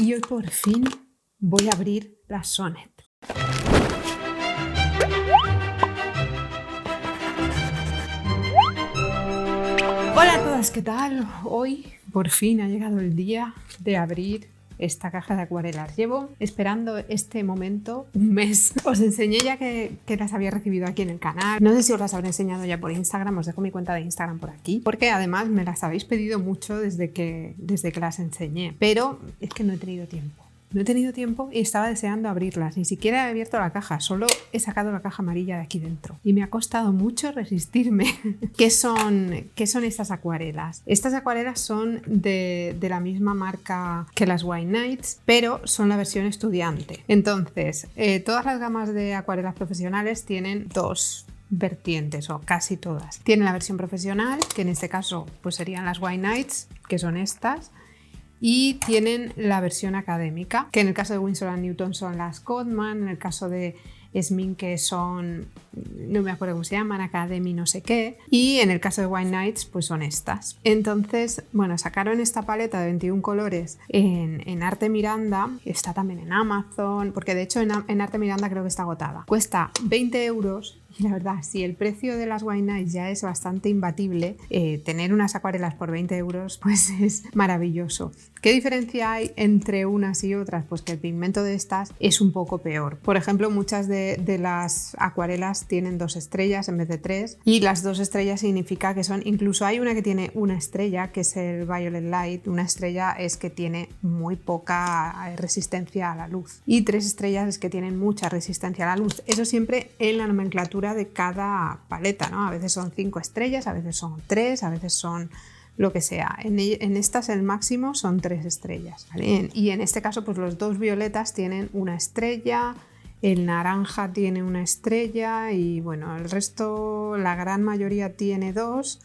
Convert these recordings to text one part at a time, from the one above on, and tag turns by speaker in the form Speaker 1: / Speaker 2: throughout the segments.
Speaker 1: y hoy por fin voy a abrir la Sonnet. Hola a todas, ¿qué tal? Hoy por fin ha llegado el día de abrir esta caja de acuarelas. Llevo esperando este momento un mes. Os enseñé ya que las había recibido aquí en el canal. No sé si os las habré enseñado ya por Instagram, os dejo mi cuenta de Instagram por aquí, porque además me las habéis pedido mucho desde que las enseñé, pero es que no he tenido tiempo. No he tenido tiempo y estaba deseando abrirlas. Ni siquiera he abierto la caja, solo he sacado la caja amarilla de aquí dentro. Y me ha costado mucho resistirme. ¿Qué son estas acuarelas? Estas acuarelas son de la misma marca que las White Nights, pero son la versión estudiante. Entonces, todas las gamas de acuarelas profesionales tienen dos vertientes, o casi todas. Tienen la versión profesional, que en este caso pues serían las White Nights, que son estas. Y tienen la versión académica, que en el caso de Winsor & Newton son las Codman, en el caso de Smink son, no me acuerdo cómo se llaman, Academy no sé qué, y en el caso de White Nights pues son estas. Entonces, bueno, sacaron esta paleta de 21 colores en Arte Miranda, está también en Amazon, porque de hecho en Arte Miranda creo que está agotada. Cuesta 20 euros. Y la verdad, si el precio de las White Nights ya es bastante imbatible, tener unas acuarelas por 20 euros pues es maravilloso. ¿Qué diferencia hay entre unas y otras? Pues que el pigmento de estas es un poco peor. Por ejemplo, muchas de las acuarelas tienen 2 estrellas en vez de 3, y las 2 estrellas significa que son, incluso hay una que tiene una estrella, que es el Violet Light. Una estrella es que tiene muy poca resistencia a la luz, y 3 estrellas es que tienen mucha resistencia a la luz. Eso siempre en la nomenclatura de cada paleta, ¿no? A veces son 5 estrellas, a veces son 3, a veces son lo que sea. En estas el máximo son 3 estrellas, ¿vale? Y en este caso pues los 2 violetas tienen una estrella, el naranja tiene una estrella y bueno, el resto, la gran mayoría tiene 2,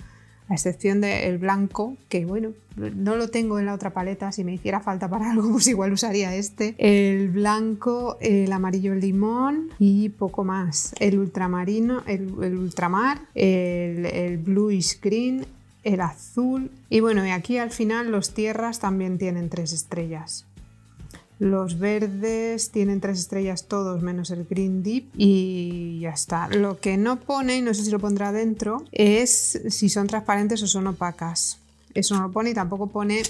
Speaker 1: a excepción del blanco, que bueno, no lo tengo en la otra paleta. Si me hiciera falta para algo pues igual usaría este. El blanco, el amarillo limón y poco más. El ultramarino, el ultramar, el bluish green, el azul, y bueno, y aquí al final los tierras también tienen 3 estrellas. Los verdes tienen 3 estrellas todos menos el Green Deep y ya está. Lo que no pone, y no sé si lo pondrá dentro, es si son transparentes o son opacas. Eso no lo pone, y tampoco pone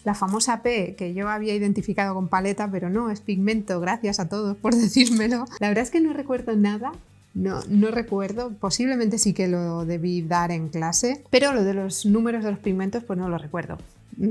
Speaker 1: la famosa P, que yo había identificado con paleta, pero no, es pigmento. Gracias a todos por decírmelo. La verdad es que no recuerdo nada. No recuerdo, posiblemente sí que lo debí dar en clase, pero lo de los números de los pigmentos pues no lo recuerdo.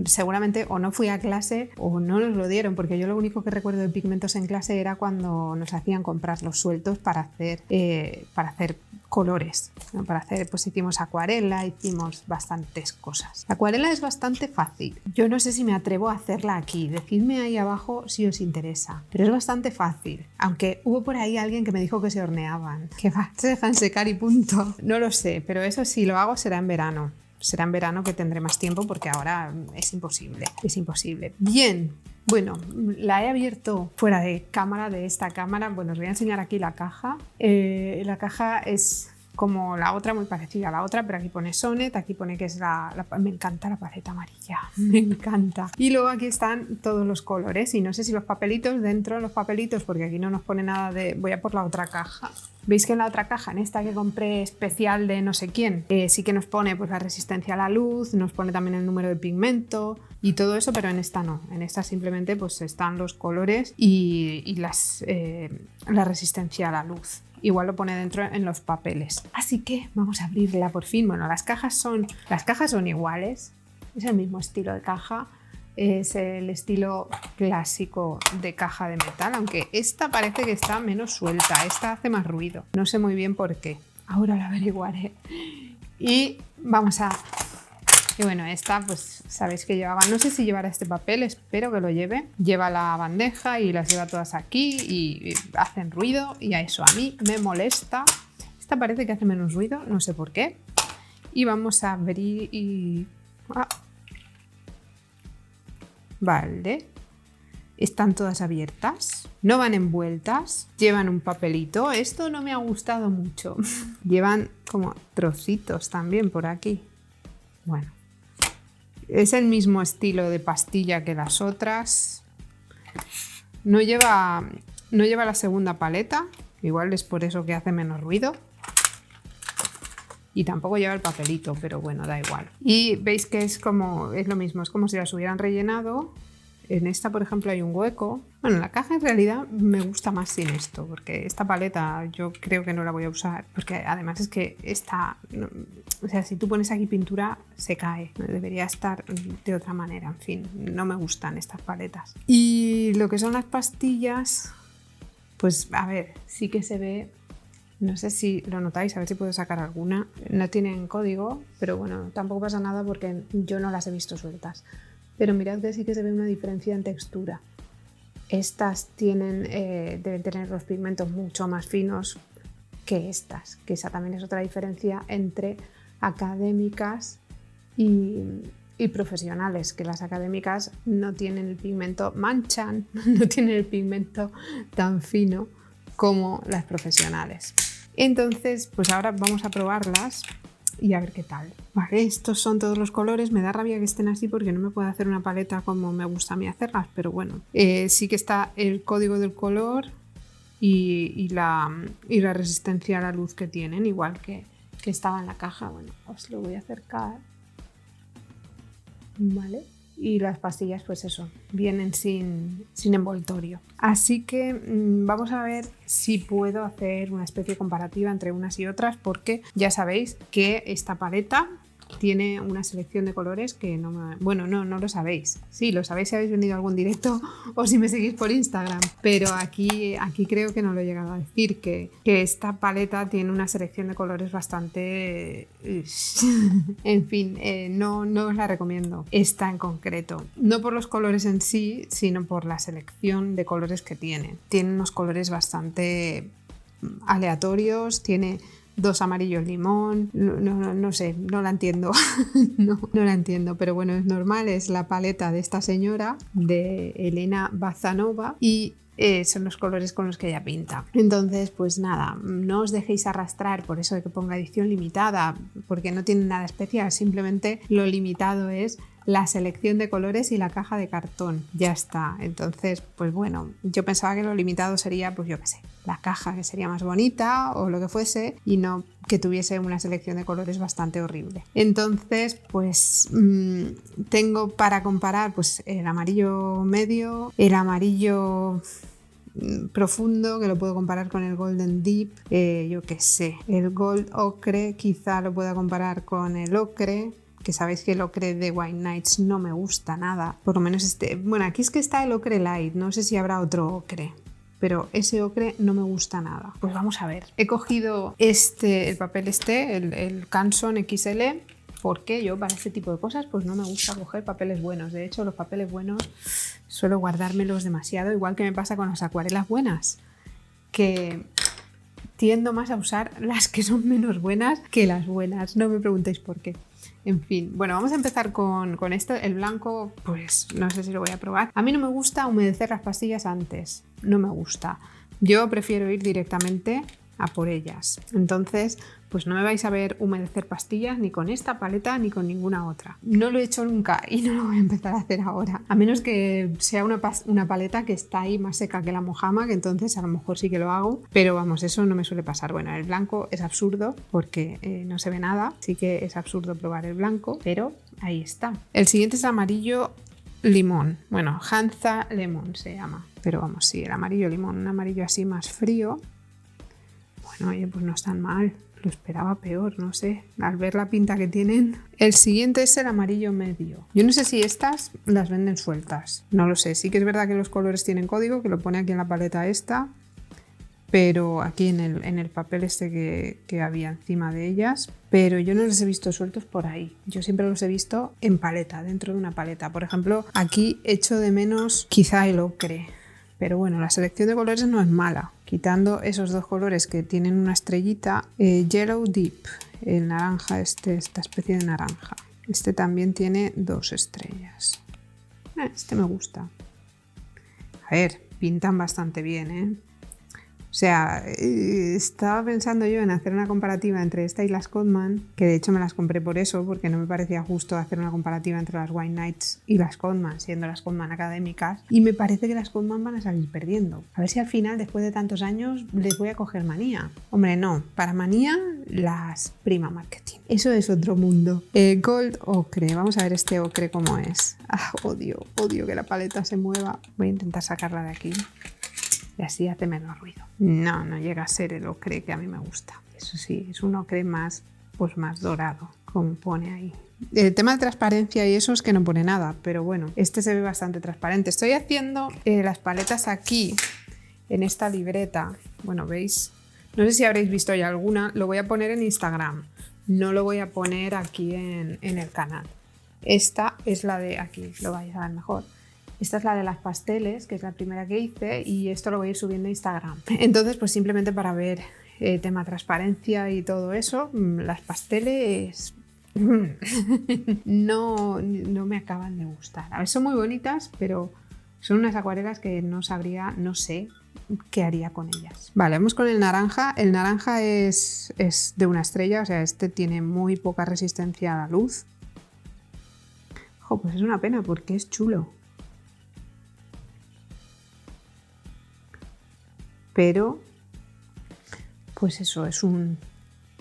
Speaker 1: Seguramente o no fui a clase o no nos lo dieron, porque yo lo único que recuerdo de pigmentos en clase era cuando nos hacían comprar los sueltos para hacer colores, ¿no? Para hacer, pues hicimos acuarela, hicimos bastantes cosas. La acuarela es bastante fácil. Yo no sé si me atrevo a hacerla aquí, decidme ahí abajo si os interesa, pero es bastante fácil, aunque hubo por ahí alguien que me dijo que se horneaban, que se dejan secar y punto. No lo sé, pero eso si lo hago será en verano. Será en verano, que tendré más tiempo, porque ahora es imposible. Es imposible. Bien, bueno, la he abierto fuera de cámara, de esta cámara. Bueno, os voy a enseñar aquí la caja. La caja es como la otra, muy parecida a la otra, pero aquí pone Sonnet, aquí pone que es me encanta la paleta amarilla, me encanta. Y luego aquí están todos los colores, y no sé si los papelitos, dentro de los papelitos, porque aquí no nos pone nada de... Voy a por la otra caja. Veis que en la otra caja, en esta que compré especial de no sé quién, sí que nos pone pues la resistencia a la luz, nos pone también el número de pigmento y todo eso, pero en esta no. En esta simplemente pues están los colores y la resistencia a la luz. Igual lo pone dentro en los papeles. Así que vamos a abrirla por fin. Bueno, las cajas son iguales, es el mismo estilo de caja. Es el estilo clásico de caja de metal, aunque esta parece que está menos suelta, esta hace más ruido. No sé muy bien por qué, ahora lo averiguaré. Y vamos a... Y bueno, esta pues sabéis que llevaba, no sé si llevará este papel, espero que lo lleve. Lleva la bandeja y las lleva todas aquí y hacen ruido, y a eso a mí me molesta. Esta parece que hace menos ruido, no sé por qué. Y vamos a abrir y... Vale, están todas abiertas, no van envueltas, llevan un papelito. Esto no me ha gustado mucho. Llevan como trocitos también por aquí. Bueno, es el mismo estilo de pastilla que las otras. No lleva la segunda paleta, igual es por eso que hace menos ruido. Y tampoco lleva el papelito, pero bueno, da igual. Y veis que es lo mismo, es como si las hubieran rellenado. En esta, por ejemplo, hay un hueco. Bueno, la caja en realidad me gusta más sin esto, porque esta paleta yo creo que no la voy a usar, porque además es que esta, o sea, si tú pones aquí pintura se cae, debería estar de otra manera, en fin, no me gustan estas paletas. Y lo que son las pastillas, pues a ver, sí que se ve, no sé si lo notáis, a ver si puedo sacar alguna. No tienen código, pero bueno, tampoco pasa nada porque yo no las he visto sueltas. Pero mirad que sí que se ve una diferencia en textura. Estas deben tener los pigmentos mucho más finos que estas, que esa también es otra diferencia entre académicas y profesionales, que las académicas no tienen el pigmento, manchan, no tienen el pigmento tan fino como las profesionales. Entonces, pues ahora vamos a probarlas y a ver qué tal. Vale, estos son todos los colores. Me da rabia que estén así porque no me puedo hacer una paleta como me gusta a mí hacerlas, pero bueno. Sí que está el código del color y la resistencia a la luz que tienen, igual que estaba en la caja. Bueno, os lo voy a acercar. Vale. Y las pastillas, pues eso, vienen sin envoltorio. Así que vamos a ver si puedo hacer una especie comparativa entre unas y otras, porque ya sabéis que esta paleta tiene una selección de colores que bueno, no lo sabéis. Sí, lo sabéis si habéis venido a algún directo o si me seguís por Instagram, pero aquí creo que no lo he llegado a decir, que esta paleta tiene una selección de colores bastante... en fin, no os la recomiendo, esta en concreto. No por los colores en sí, sino por la selección de colores que tiene. Tiene unos colores bastante aleatorios, tiene 2 amarillos limón, no sé, no la entiendo. no la entiendo, pero bueno, es normal, es la paleta de esta señora, de Elena Bazanova, y son los colores con los que ella pinta. Entonces, pues nada, no os dejéis arrastrar por eso de que ponga edición limitada, porque no tiene nada especial, simplemente lo limitado es la selección de colores y la caja de cartón, ya está. Entonces, pues bueno, yo pensaba que lo limitado sería, pues yo qué sé, la caja, que sería más bonita o lo que fuese, y no que tuviese una selección de colores bastante horrible. Entonces, pues tengo para comparar pues el amarillo medio, el amarillo profundo, que lo puedo comparar con el Golden Deep, yo qué sé, el Gold Ocre quizá lo pueda comparar con el ocre, que sabéis que el ocre de White Nights no me gusta nada, por lo menos bueno, aquí es que está el ocre light, no sé si habrá otro ocre, pero ese ocre no me gusta nada. Pues vamos a ver. He cogido el papel el Canson XL, porque yo para este tipo de cosas pues no me gusta coger papeles buenos. De hecho, los papeles buenos suelo guardármelos demasiado, igual que me pasa con las acuarelas buenas, que tiendo más a usar las que son menos buenas que las buenas. No me preguntéis por qué. En fin, bueno, vamos a empezar con esto. El blanco, pues no sé si lo voy a probar. A mí no me gusta humedecer las pastillas antes, no me gusta. Yo prefiero ir directamente a por ellas. Entonces, pues no me vais a ver humedecer pastillas ni con esta paleta ni con ninguna otra. No lo he hecho nunca y no lo voy a empezar a hacer ahora. A menos que sea una paleta que está ahí más seca que la mojama, que entonces a lo mejor sí que lo hago. Pero vamos, eso no me suele pasar. Bueno, el blanco es absurdo porque no se ve nada. Sí que es absurdo probar el blanco, pero ahí está. El siguiente es amarillo limón. Bueno, Hansa Lemon se llama. Pero vamos, sí, el amarillo limón. Un amarillo así más frío. Bueno, oye, pues no es tan mal. Lo esperaba peor, no sé, al ver la pinta que tienen. El siguiente es el amarillo medio. Yo no sé si estas las venden sueltas, no lo sé. Sí que es verdad que los colores tienen código, que lo pone aquí en la paleta esta, pero aquí en el papel que había encima de ellas, pero yo no los he visto sueltos por ahí. Yo siempre los he visto en paleta, dentro de una paleta. Por ejemplo, aquí echo de menos quizá el ocre. Pero bueno, la selección de colores no es mala. Quitando esos 2 colores que tienen una estrellita, Yellow Deep, el naranja, esta especie de naranja. Este también tiene 2 estrellas. Este me gusta. A ver, pintan bastante bien, ¿eh? O sea, estaba pensando yo en hacer una comparativa entre esta y las Codman, que de hecho me las compré por eso, porque no me parecía justo hacer una comparativa entre las White Knights y las Codman, siendo las Codman académicas, y me parece que las Codman van a salir perdiendo. A ver si al final, después de tantos años, les voy a coger manía. Hombre, no, para manía, las Prima Marketing. Eso es otro mundo. Gold Ocre, vamos a ver este ocre cómo es. Odio que la paleta se mueva. Voy a intentar sacarla de aquí. Y así hace menos ruido. No llega a ser el ocre que a mí me gusta. Eso sí, es un ocre más, pues más dorado, como pone ahí. El tema de transparencia y eso es que no pone nada, pero bueno, este se ve bastante transparente. Estoy haciendo las paletas aquí, en esta libreta. Bueno, ¿veis? No sé si habréis visto ya alguna. Lo voy a poner en Instagram. No lo voy a poner aquí en el canal. Esta es la de aquí, lo vais a ver mejor. Esta es la de las pasteles, que es la primera que hice, y esto lo voy a ir subiendo a Instagram. Entonces, pues simplemente para ver tema transparencia y todo eso, las pasteles no me acaban de gustar. A ver, son muy bonitas, pero son unas acuarelas que no sé qué haría con ellas. Vale, vamos con el naranja. El naranja es de una estrella, o sea, este tiene muy poca resistencia a la luz. Pues es una pena porque es chulo. Pero, pues eso,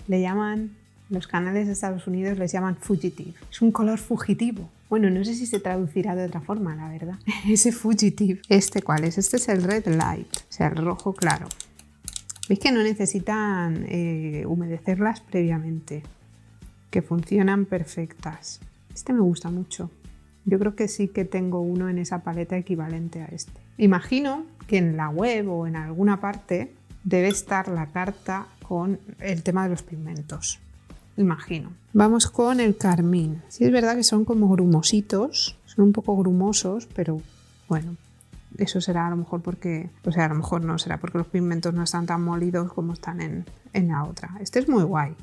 Speaker 1: le llaman, los canales de Estados Unidos les llaman fugitive. Es un color fugitivo. Bueno, no sé si se traducirá de otra forma, la verdad. Ese fugitive. ¿Este cuál es? Este es el red light, o sea, el rojo claro. ¿Veis que no necesitan humedecerlas previamente? Que funcionan perfectas. Este me gusta mucho. Yo creo que sí que tengo uno en esa paleta equivalente a este. Imagino que en la web o en alguna parte debe estar la carta con el tema de los pigmentos. Imagino. Vamos con el carmín. Sí, es verdad que son como grumositos, son un poco grumosos, pero bueno, eso será a lo mejor porque, o sea, a lo mejor no, será porque los pigmentos no están tan molidos como están en la otra. Este es muy guay.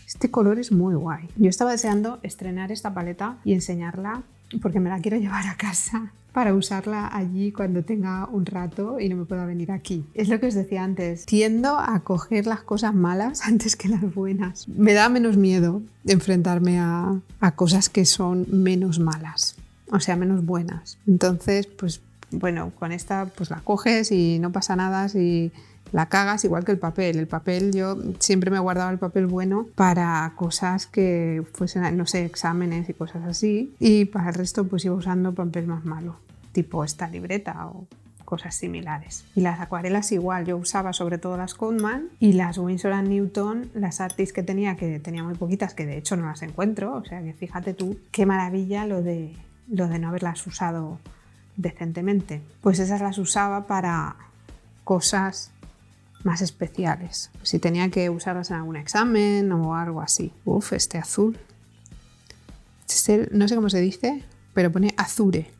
Speaker 1: Este color es muy guay. Yo estaba deseando estrenar esta paleta y enseñarla porque me la quiero llevar a casa para usarla allí cuando tenga un rato y no me pueda venir aquí. Es lo que os decía antes. Tiendo a coger las cosas malas antes que las buenas. Me da menos miedo enfrentarme a cosas que son menos malas, o sea, menos buenas. Entonces, pues bueno, con esta pues la coges y no pasa nada si la cagas, igual que el papel. El papel, yo siempre me guardaba el papel bueno para cosas que fuesen, no sé, exámenes y cosas así. Y para el resto pues iba usando papel más malo, tipo esta libreta o cosas similares. Y las acuarelas igual, yo usaba sobre todo las Codman y las Winsor & Newton, las Artis que tenía muy poquitas, que de hecho no las encuentro. O sea que fíjate tú, qué maravilla lo de no haberlas usado decentemente. Pues esas las usaba para cosas más especiales, si tenía que usarlas en algún examen o algo así. Este azul. No sé cómo se dice, pero pone azure.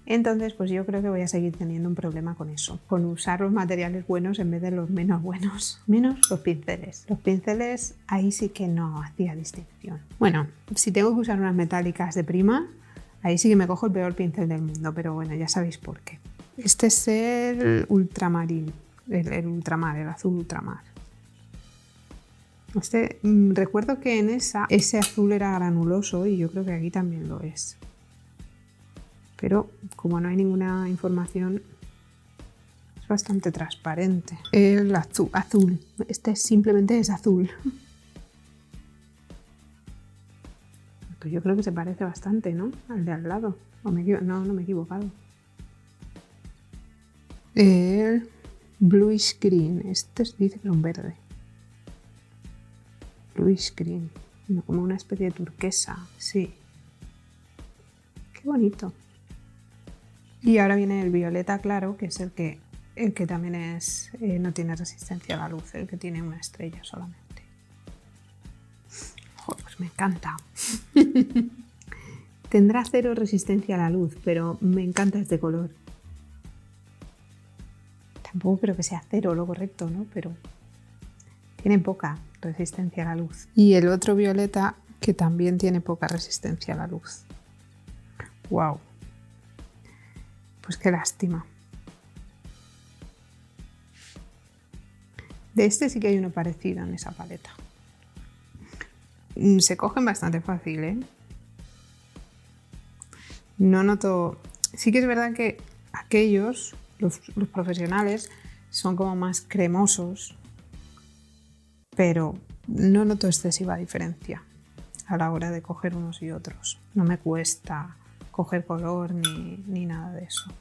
Speaker 1: Entonces, pues yo creo que voy a seguir teniendo un problema con eso, con usar los materiales buenos en vez de los menos buenos. Menos los pinceles. Los pinceles ahí sí que no hacía distinción. Bueno, si tengo que usar unas metálicas de Prima, ahí sí que me cojo el peor pincel del mundo, pero bueno, ya sabéis por qué. Este es el ultramarín, el ultramar, el azul ultramar. Recuerdo que en ese azul era granuloso y yo creo que aquí también lo es. Pero como no hay ninguna información, es bastante transparente. El azul. Este simplemente es azul. Yo creo que se parece bastante, ¿no? Al de al lado. No me he equivocado. El bluish green. Este dice que es un verde. Bluish green. Como una especie de turquesa. Sí. Qué bonito. Y ahora viene el violeta claro, que es el que también no tiene resistencia a la luz, el que tiene una estrella solamente. Pues me encanta. Tendrá cero resistencia a la luz, pero me encanta este color. Tampoco creo que sea cero lo correcto, ¿no? Pero tiene poca resistencia a la luz. Y el otro violeta que también tiene poca resistencia a la luz. ¡Wow! Pues qué lástima. De este sí que hay uno parecido en esa paleta. Se cogen bastante fácil, ¿eh? No noto... Sí que es verdad que aquellos, los profesionales, son como más cremosos, pero no noto excesiva diferencia a la hora de coger unos y otros. No me cuesta coger color ni nada de eso.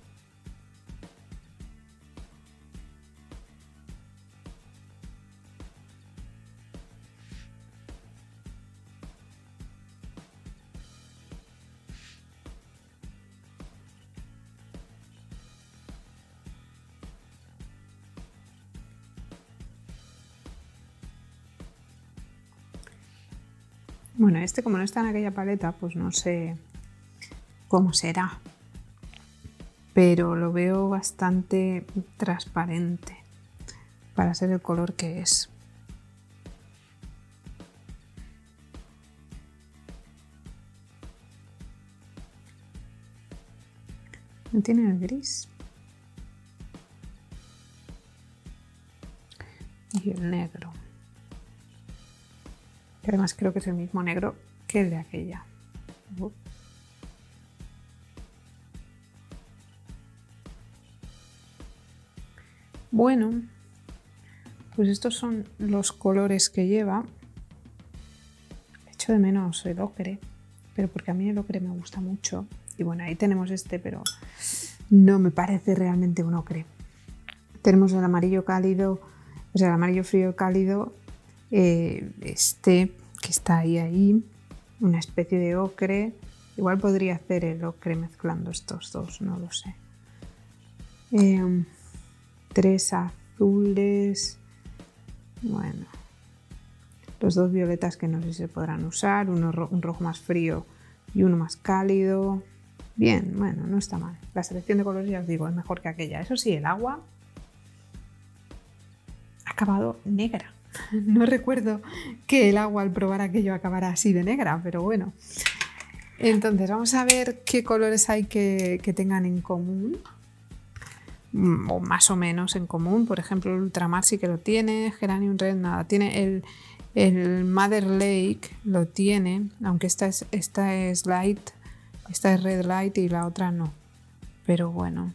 Speaker 1: Bueno, este como no está en aquella paleta, pues no sé cómo será, pero lo veo bastante transparente para ser el color que es. No tiene el gris y el negro. Y además creo que es el mismo negro que el de aquella. Bueno, pues estos son los colores que lleva. Echo de menos el ocre, pero porque a mí el ocre me gusta mucho. Y bueno, ahí tenemos este, pero no me parece realmente un ocre. Tenemos el amarillo cálido, o sea, el amarillo frío cálido. Este que está ahí, una especie de ocre. Igual podría hacer el ocre mezclando estos dos, no lo sé. 3 azules, bueno, los 2 violetas que no sé si se podrán usar, un rojo más frío y uno más cálido. Bien, bueno, no está mal. La selección de colores, ya os digo, es mejor que aquella. Eso sí, el agua ha acabado negra. No recuerdo que el agua al probar aquello acabara así de negra, pero bueno. Entonces vamos a ver qué colores hay que tengan en común, o más o menos en común. Por ejemplo, el Ultramar sí que lo tiene, Geranium Red nada. Tiene el Mother Lake, lo tiene, aunque esta es light, esta es Red Light y la otra no. Pero bueno.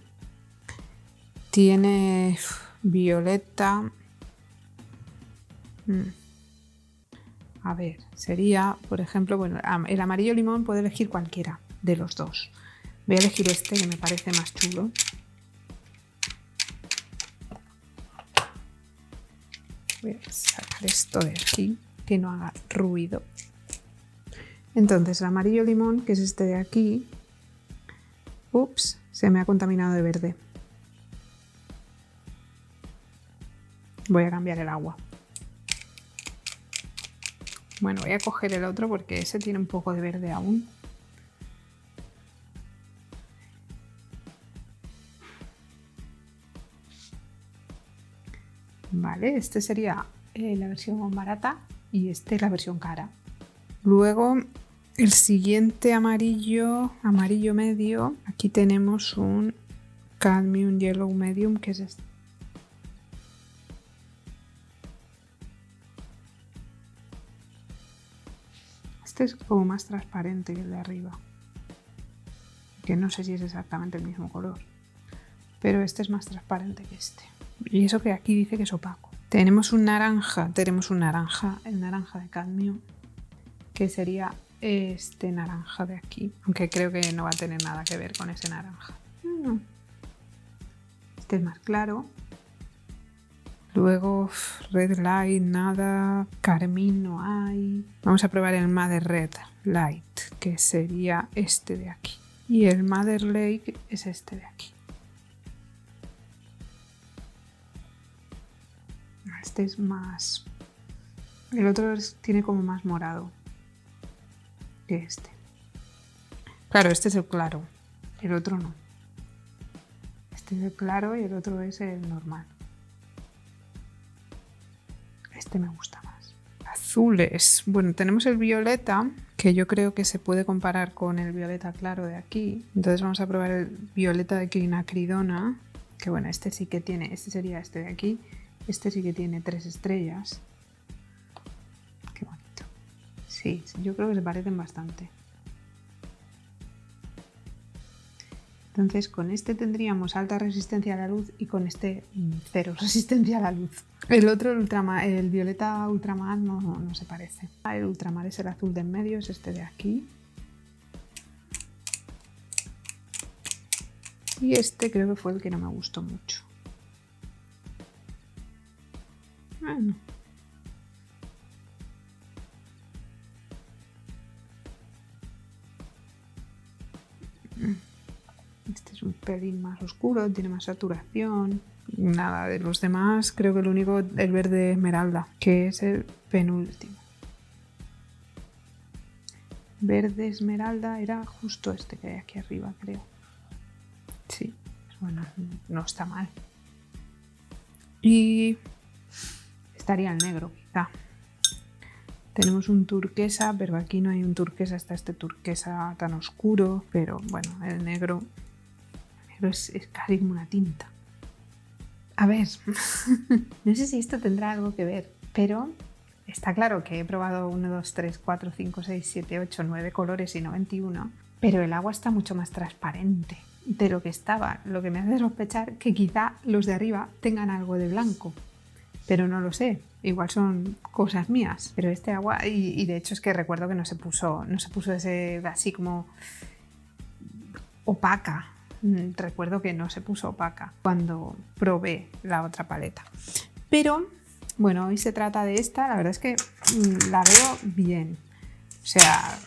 Speaker 1: Tiene violeta. A ver, sería, por ejemplo, bueno, el amarillo limón puedo elegir cualquiera de los dos. Voy a elegir este que me parece más chulo. Voy a sacar esto de aquí, que no haga ruido. Entonces, el amarillo limón, que es este de aquí. Ups, se me ha contaminado de verde. Voy a cambiar el agua. Bueno, voy a coger el otro porque ese tiene un poco de verde aún. Vale, este sería la versión barata y este la versión cara. Luego el siguiente amarillo medio, aquí tenemos un Cadmium Yellow Medium, que es este. Este es como más transparente que el de arriba, que no sé si es exactamente el mismo color, pero este es más transparente que este. Y eso que aquí dice que es opaco. Tenemos un naranja, el naranja de cadmio, que sería este naranja de aquí, aunque creo que no va a tener nada que ver con ese naranja. No. Este es más claro. Luego Red Light, nada, carmín no hay. Vamos a probar el Mother Red Light, que sería este de aquí. Y el Mother Lake es este de aquí. Este es más... El otro tiene como más morado que este. Claro, este es el claro, el otro no. Este es el claro y el otro es el normal. Este me gusta más. Azules. Bueno, tenemos el violeta, que yo creo que se puede comparar con el violeta claro de aquí. Entonces vamos a probar el violeta de quinacridona, que bueno, este sí que tiene, este sería este de aquí. Este sí que tiene 3 estrellas. Qué bonito. Sí, yo creo que se parecen bastante. Entonces con este tendríamos alta resistencia a la luz y con este cero resistencia a la luz. El otro, el violeta ultramar no se parece. El ultramar es el azul de en medio, es este de aquí. Y este creo que fue el que no me gustó mucho. Bueno. Este es un pelín más oscuro, tiene más saturación. Nada, de los demás creo que el único, el verde esmeralda, que es el penúltimo. Verde esmeralda era justo este que hay aquí arriba, creo. Sí, bueno, no está mal. Y estaría el negro, quizá. Tenemos un turquesa, pero aquí no hay un turquesa, está este turquesa tan oscuro, pero bueno, el negro es casi como una tinta. A ver, no sé si esto tendrá algo que ver, pero está claro que he probado 1, 2, 3, 4, 5, 6, 7, 8, 9 colores y no 21, pero el agua está mucho más transparente de lo que estaba, lo que me hace sospechar que quizá los de arriba tengan algo de blanco, pero no lo sé, igual son cosas mías, pero este agua, y de hecho es que recuerdo que no se puso ese así como opaca. Recuerdo que no se puso opaca cuando probé la otra paleta. Pero bueno, hoy se trata de esta. La verdad es que la veo bien. O sea,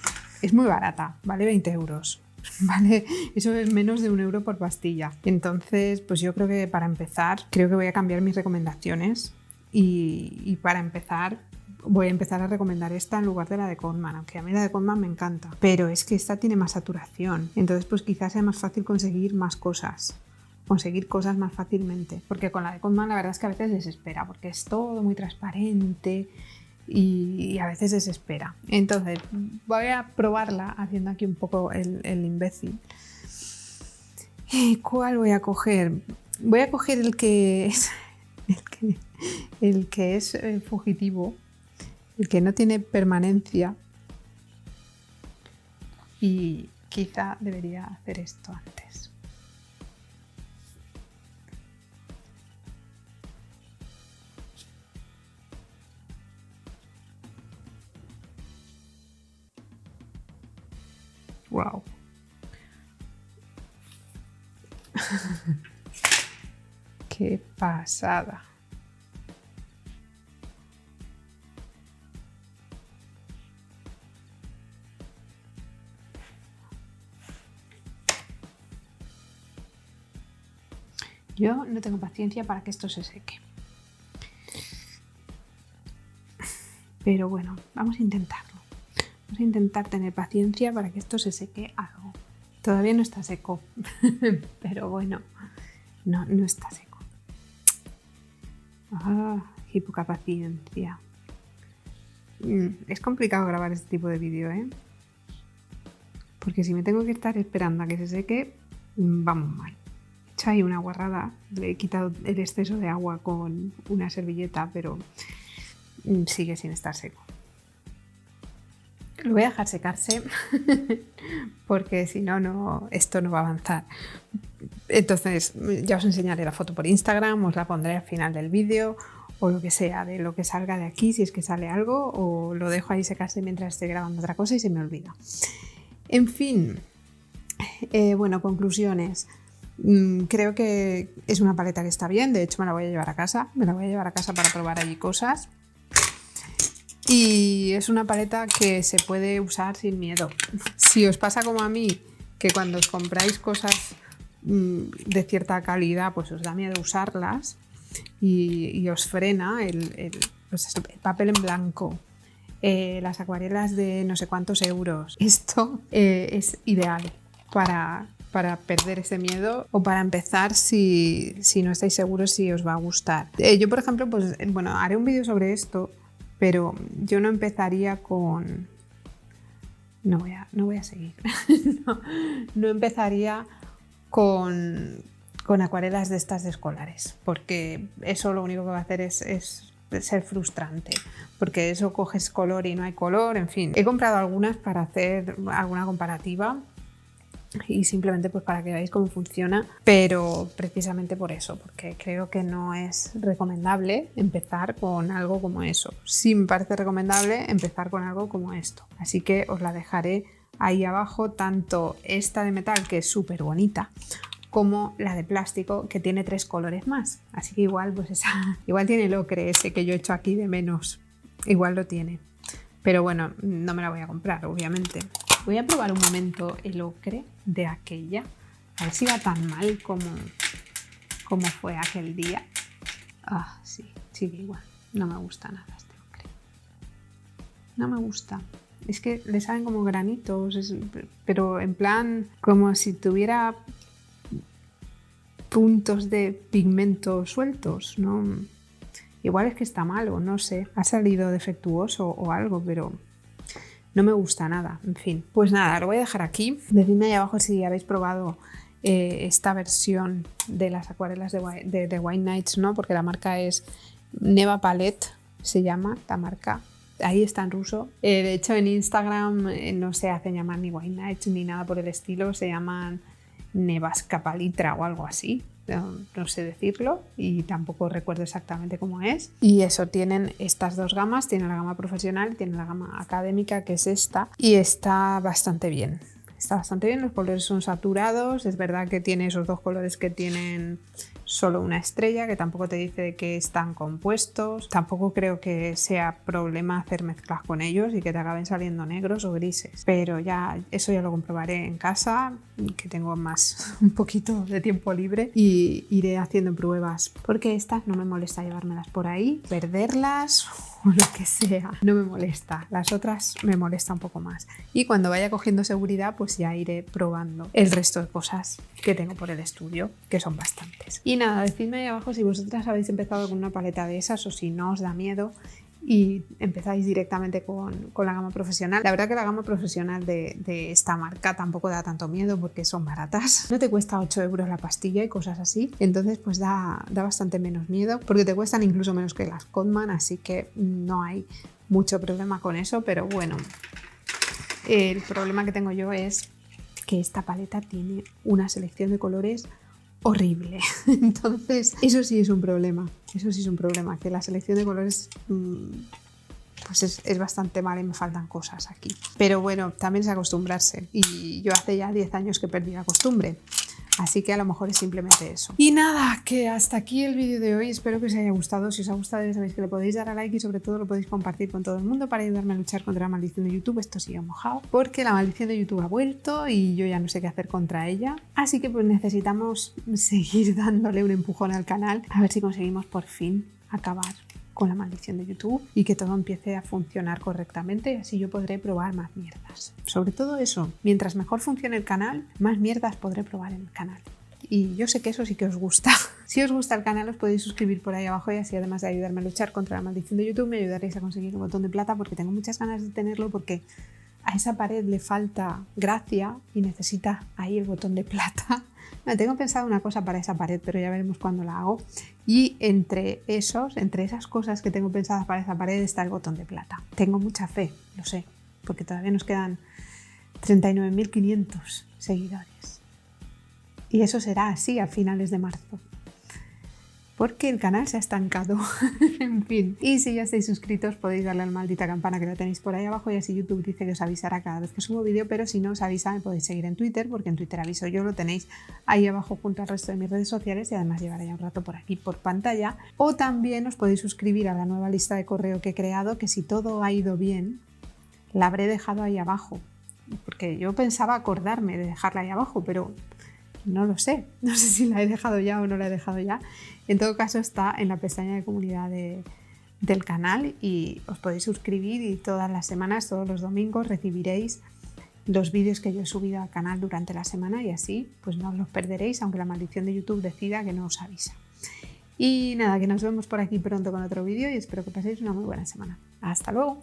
Speaker 1: es muy barata, vale 20 euros. ¿Vale? Eso es menos de 1 euro por pastilla. Entonces, pues yo creo que para empezar, creo que voy a cambiar mis recomendaciones. Y para empezar, voy a empezar a recomendar esta en lugar de la de Codman, aunque a mí la de Codman me encanta, pero es que esta tiene más saturación, entonces pues quizás sea más fácil conseguir más cosas, conseguir cosas más fácilmente, porque con la de Codman la verdad es que a veces desespera, porque es todo muy transparente y a veces desespera. Entonces voy a probarla haciendo aquí un poco el imbécil. ¿Cuál voy a coger? Voy a coger el que es fugitivo, el que no tiene permanencia, y quizá debería hacer esto antes. Wow. Qué pasada. Yo no tengo paciencia para que esto se seque. Pero bueno, vamos a intentarlo. Vamos a intentar tener paciencia para que esto se seque algo. Todavía no está seco, pero bueno, no está seco. Qué poca paciencia. Es complicado grabar este tipo de vídeo, ¿eh? Porque si me tengo que estar esperando a que se seque, vamos mal. He hecho ahí una guarrada, le he quitado el exceso de agua con una servilleta, pero sigue sin estar seco. Lo voy a dejar secarse porque si no, esto no va a avanzar. Entonces ya os enseñaré la foto por Instagram, os la pondré al final del vídeo o lo que sea, de lo que salga de aquí, si es que sale algo, o lo dejo ahí secarse mientras estoy grabando otra cosa y se me olvida. En fin, bueno, conclusiones. Creo que es una paleta que está bien, de hecho me la voy a llevar a casa, para probar allí cosas. Y es una paleta que se puede usar sin miedo. Si os pasa como a mí, que cuando os compráis cosas de cierta calidad, pues os da miedo usarlas y os frena el papel en blanco, las acuarelas de no sé cuántos euros. Esto es ideal para perder ese miedo o para empezar si no estáis seguros si os va a gustar. Yo, por ejemplo, pues bueno, haré un vídeo sobre esto, pero yo no empezaría con... No voy a seguir. No empezaría con acuarelas de estas de escolares, porque eso lo único que va a hacer es ser frustrante, porque eso coges color y no hay color, en fin. He comprado algunas para hacer alguna comparativa y simplemente pues para que veáis cómo funciona, pero precisamente por eso, porque creo que no es recomendable empezar con algo como eso. Sí me parece recomendable empezar con algo como esto, así que os la dejaré ahí abajo, tanto esta de metal, que es súper bonita, como la de plástico, que tiene 3 colores más, así que igual pues igual tiene el ocre ese que yo he hecho aquí de menos, igual lo tiene, pero bueno, no me la voy a comprar, obviamente. Voy a probar un momento el ocre de aquella, a ver si va tan mal como fue aquel día. Ah, sí, sigue igual, no me gusta nada este ocre, no me gusta. Es que le salen como granitos, pero en plan como si tuviera puntos de pigmento sueltos, ¿no? Igual es que está malo, no sé, ha salido defectuoso o algo, pero no me gusta nada. En fin, pues nada, lo voy a dejar aquí. Decidme ahí abajo si habéis probado esta versión de las acuarelas de White Nights, ¿no? Porque la marca es Neva Palette, se llama la marca. Ahí está en ruso. De hecho, en Instagram no se hacen llamar ni White Nights ni nada por el estilo, se llaman Nevaskapalitra o algo así, no sé decirlo y tampoco recuerdo exactamente cómo es. Y eso, tienen estas dos gamas, tienen la gama profesional y tienen la gama académica, que es esta, y está bastante bien. Está bastante bien, los colores son saturados, es verdad que tiene esos dos colores que tienen solo una estrella, que tampoco te dice de qué están compuestos. Tampoco creo que sea problema hacer mezclas con ellos y que te acaben saliendo negros o grises, pero eso ya lo comprobaré en casa, que tengo un poquito de tiempo libre, y iré haciendo pruebas, porque estas no me molesta llevármelas por ahí, perderlas o lo que sea, no me molesta. Las otras me molesta un poco más, y cuando vaya cogiendo seguridad pues ya iré probando el resto de cosas que tengo por el estudio, que son bastantes. Y nada, decidme ahí abajo si vosotras habéis empezado con una paleta de esas o si no os da miedo y empezáis directamente con la gama profesional. La verdad que la gama profesional de esta marca tampoco da tanto miedo porque son baratas. No te cuesta 8 euros la pastilla y cosas así. Entonces pues da bastante menos miedo, porque te cuestan incluso menos que las Cotman, así que no hay mucho problema con eso. Pero bueno, el problema que tengo yo es que esta paleta tiene una selección de colores horrible. Entonces eso sí es un problema. Eso sí es un problema, que la selección de colores pues es bastante mala y me faltan cosas aquí. Pero bueno, también es acostumbrarse. Y yo hace ya 10 años que perdí la costumbre. Así que a lo mejor es simplemente eso. Y nada, que hasta aquí el vídeo de hoy. Espero que os haya gustado. Si os ha gustado ya sabéis que le podéis dar a like y sobre todo lo podéis compartir con todo el mundo para ayudarme a luchar contra la maldición de YouTube. Esto sigue mojado porque la maldición de YouTube ha vuelto y yo ya no sé qué hacer contra ella. Así que pues necesitamos seguir dándole un empujón al canal, a ver si conseguimos por fin acabar con la maldición de YouTube y que todo empiece a funcionar correctamente, y así yo podré probar más mierdas. Sobre todo eso, mientras mejor funcione el canal, más mierdas podré probar en el canal. Y yo sé que eso sí que os gusta. Si os gusta el canal os podéis suscribir por ahí abajo, y así además de ayudarme a luchar contra la maldición de YouTube me ayudaréis a conseguir un botón de plata, porque tengo muchas ganas de tenerlo, porque a esa pared le falta gracia y necesita ahí el botón de plata. No, tengo pensado una cosa para esa pared, pero ya veremos cuándo la hago. Y entre esas cosas que tengo pensadas para esa pared está el botón de plata. Tengo mucha fe, lo sé, porque todavía nos quedan 39.500 seguidores. Y eso será así a finales de marzo, porque el canal se ha estancado. En fin, y si ya estáis suscritos podéis darle a la maldita campana que la tenéis por ahí abajo, y así YouTube dice que os avisará cada vez que subo vídeo. Pero si no os avisa, me podéis seguir en Twitter, porque en Twitter aviso yo, lo tenéis ahí abajo junto al resto de mis redes sociales, y además llevaré ya un rato por aquí por pantalla. O también os podéis suscribir a la nueva lista de correo que he creado, que si todo ha ido bien la habré dejado ahí abajo, porque yo pensaba acordarme de dejarla ahí abajo, pero no lo sé, no sé si la he dejado ya o no la he dejado ya. En todo caso está en la pestaña de comunidad del canal, y os podéis suscribir, y todas las semanas, todos los domingos recibiréis los vídeos que yo he subido al canal durante la semana, y así pues no os los perderéis, aunque la maldición de YouTube decida que no os avisa. Y nada, que nos vemos por aquí pronto con otro vídeo y espero que paséis una muy buena semana. ¡Hasta luego!